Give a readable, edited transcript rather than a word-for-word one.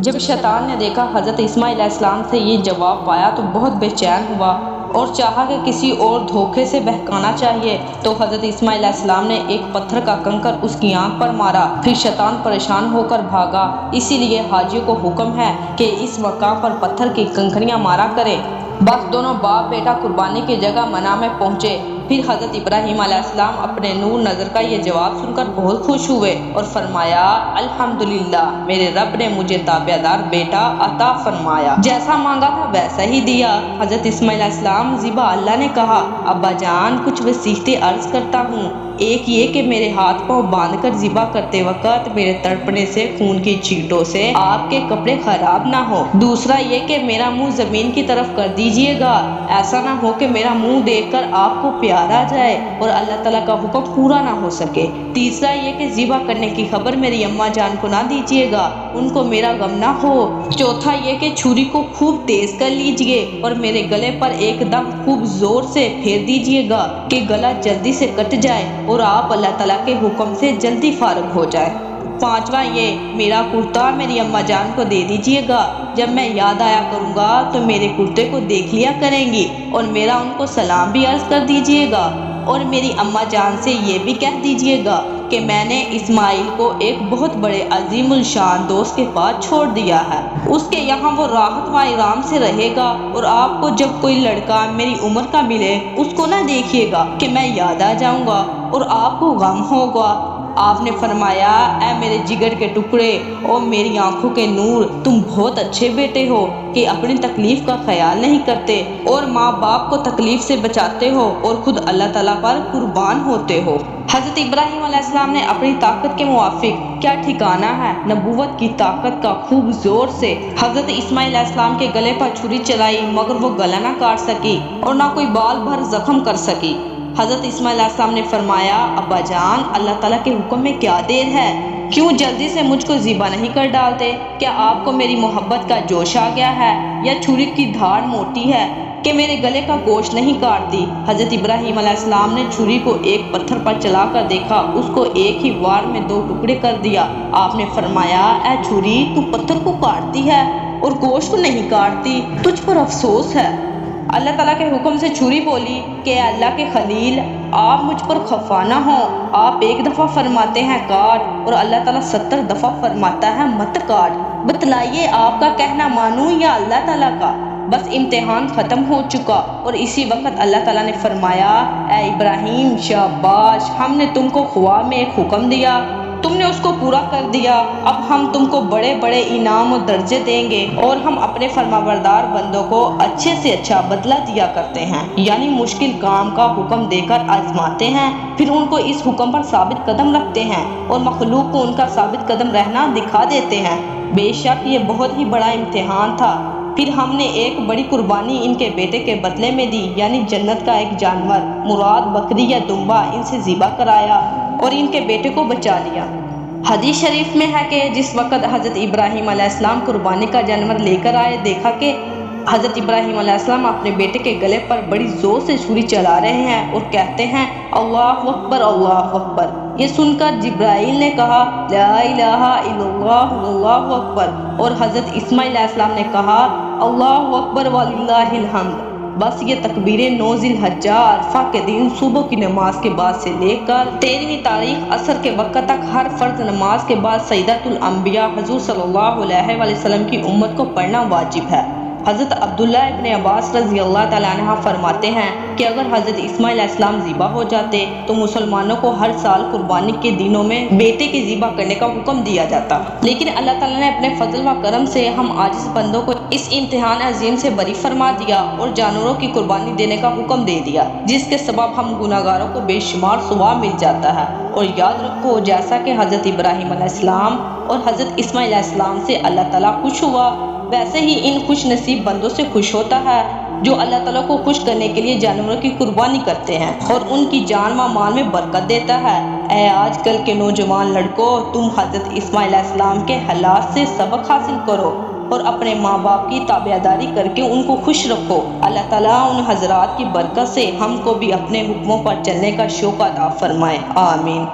جب شیطان نے دیکھا حضرت اسماعیل علیہ السلام سے یہ جواب پایا تو بہت بے چین ہوا اور چاہا کہ کسی اور دھوکے سے بہکانا چاہیے، تو حضرت اسماعیل علیہ السلام نے ایک پتھر کا کنکر اس کی آنکھ پر مارا۔ پھر شیطان پریشان ہو کر بھاگا۔ اسی لیے حاجیوں کو حکم ہے کہ اس مقام پر پتھر کی کنکریاں مارا کرے۔ بس دونوں باپ بیٹا قربانی کی جگہ منع میں پہنچے۔ پھر حضرت ابراہیم علیہ السلام اپنے نور نظر کا یہ جواب سن کر بہت خوش ہوئے اور فرمایا، الحمدللہ، میرے رب نے مجھے تابع دار بیٹا عطا فرمایا، جیسا مانگا تھا ویسا ہی دیا۔ حضرت اسماعیل علیہ السلام ذبح اللہ نے کہا، ابا جان کچھ وصیتیں عرض کرتا ہوں۔ ایک یہ کہ میرے ہاتھ پاؤں باندھ کر ذبح کرتے وقت میرے تڑپنے سے خون کی چھینٹوں سے آپ کے کپڑے خراب نہ ہو۔ دوسرا یہ کہ میرا منہ زمین کی طرف کر دیجئے گا، ایسا نہ ہو کہ میرا منہ دیکھ کر آپ کو پیار آ جائے اور اللہ تعالیٰ کا حکم پورا نہ ہو سکے۔ تیسرا یہ کہ ذبح کرنے کی خبر میری اماں جان کو نہ دیجئے گا، ان کو میرا غم نہ ہو۔ چوتھا یہ کہ چھری کو خوب تیز کر لیجئے اور میرے گلے پر ایک دم خوب زور سے پھیر دیجئے گا کہ گلا جلدی سے کٹ جائے اور آپ اللہ تعالیٰ کے حکم سے جلدی فارغ ہو جائے۔ پانچواں یہ، میرا کرتا میری اماں جان کو دے دیجئے گا، جب میں یاد آیا کروں گا تو میرے کرتے کو دیکھ لیا کریں گی اور میرا ان کو سلام بھی عرض کر دیجئے گا، اور میری اماں جان سے یہ بھی کہہ دیجئے گا کہ میں نے اسماعیل کو ایک بہت بڑے عظیم الشان دوست کے پاس چھوڑ دیا ہے، اس کے یہاں وہ راحت و آرام سے رہے گا، اور آپ کو جب کوئی لڑکا میری عمر کا ملے اس کو نہ دیکھیے گا کہ میں یاد آ جاؤں گا اور آپ کو غم ہوگا۔ آپ نے فرمایا، اے میرے جگر کے ٹکڑے اور میری آنکھوں کے نور، تم بہت اچھے بیٹے ہو کہ اپنی تکلیف کا خیال نہیں کرتے اور ماں باپ کو تکلیف سے بچاتے ہو اور خود اللہ تعالیٰ پر قربان ہوتے ہو۔ حضرت ابراہیم علیہ السلام نے اپنی طاقت کے موافق کیا ٹھکانہ ہے نبوت کی طاقت کا خوب زور سے حضرت اسماعیل علیہ السلام کے گلے پر چھری چلائی، مگر وہ گلا نہ کاٹ سکی اور نہ کوئی بال بھر زخم کر سکی۔ حضرت اسماعیل علیہ السلام نے فرمایا، ابا جان اللہ تعالیٰ کے حکم میں کیا دیر ہے، کیوں جلدی سے مجھ کو ذبح نہیں کر ڈالتے؟ کیا آپ کو میری محبت کا جوش آ گیا ہے یا چھری کی دھاڑ موٹی ہے کہ میرے گلے کا گوشت نہیں کاٹتی؟ حضرت ابراہیم علیہ السلام نے چھری کو ایک پتھر پر چلا کر دیکھا، اس کو ایک ہی وار میں 2 ٹکڑے کر دیا۔ آپ نے فرمایا، اے چھری، تو پتھر کو کاٹتی ہے اور گوشت کو نہیں کاٹتی، تجھ پر افسوس ہے۔ اللہ تعالیٰ کے حکم سے چھری بولی کہ اے اللہ کے خلیل، آپ مجھ پر خفا نہ ہوں، آپ ایک دفعہ فرماتے ہیں کاٹ اور اللہ تعالیٰ 70 دفعہ فرماتا ہے مت کاٹ، بتلائیے آپ کا کہنا مانوں یا اللہ تعالیٰ کا؟ بس امتحان ختم ہو چکا اور اسی وقت اللہ تعالیٰ نے فرمایا، اے ابراہیم شاباش، ہم نے تم کو خواب میں ایک حکم دیا، تم نے اس کو پورا کر دیا، اب ہم تم کو بڑے بڑے انعام و درجے دیں گے اور ہم اپنے فرمانبردار بندوں کو اچھے سے اچھا بدلہ دیا کرتے ہیں، یعنی مشکل کام کا حکم دے کر آزماتے ہیں، پھر ان کو اس حکم پر ثابت قدم رکھتے ہیں اور مخلوق کو ان کا ثابت قدم رہنا دکھا دیتے ہیں۔ بے شک یہ بہت ہی بڑا امتحان تھا۔ پھر ہم نے ایک بڑی قربانی ان کے بیٹے کے بدلے میں دی، یعنی جنت کا ایک جانور، مراد بکری یا دمبا، ان سے ذبح کرایا اور ان کے بیٹے کو بچا لیا۔ حدیث شریف میں ہے کہ جس وقت حضرت ابراہیم علیہ السلام قربانی کا جانور لے کر آئے، دیکھا کہ حضرت ابراہیم علیہ السلام اپنے بیٹے کے گلے پر بڑی زور سے چھری چلا رہے ہیں اور کہتے ہیں، اللہ اکبر اللہ اکبر۔ یہ سن کر جبرائیل نے کہا، لا الہ الا اللہ اللہ اکبر، اور حضرت اسماعیل علیہ السلام نے کہا، اللہ اکبر وللہ الحمد۔ بس یہ تکبیریں 9 ذی الحجہ عرفہ کے دن صبح کی نماز کے بعد سے لے کر 13ویں تاریخ عصر کے وقت تک ہر فرض نماز کے بعد سیدۃ الانبیاء حضور صلی اللہ علیہ وآلہ وسلم کی امت کو پڑھنا واجب ہے۔ حضرت عبداللہ ابن عباس رضی اللہ تعالیٰ عنہ فرماتے ہیں کہ اگر حضرت اسماعیل علیہ السلام ذبح ہو جاتے تو مسلمانوں کو ہر سال قربانی کے دنوں میں بیٹے کی ذبح کرنے کا حکم دیا جاتا، لیکن اللہ تعالیٰ نے اپنے فضل و کرم سے ہم عاجز بندوں کو اس امتحان عظیم سے بری فرما دیا اور جانوروں کی قربانی دینے کا حکم دے دیا، جس کے سبب ہم گناہگاروں کو بے شمار ثواب مل جاتا ہے۔ اور یاد رکھو، جیسا کہ حضرت ابراہیم علیہ السلام اور حضرت اسماعیل علیہ السلام سے اللہ تعالیٰ خوش ہوا، ویسے ہی ان خوش نصیب بندوں سے خوش ہوتا ہے جو اللہ تعالیٰ کو خوش کرنے کے لیے جانوروں کی قربانی کرتے ہیں اور ان کی جان و مال میں برکت دیتا ہے۔ اے آج کل کے نوجوان لڑکوں، تم حضرت اسماعیل علیہ السلام کے حالات سے سبق حاصل کرو اور اپنے ماں باپ کی تابعداری کر کے ان کو خوش رکھو۔ اللہ تعالیٰ ان حضرات کی برکت سے ہم کو بھی اپنے حکموں پر چلنے کا شوق عطا فرمائے، آمین۔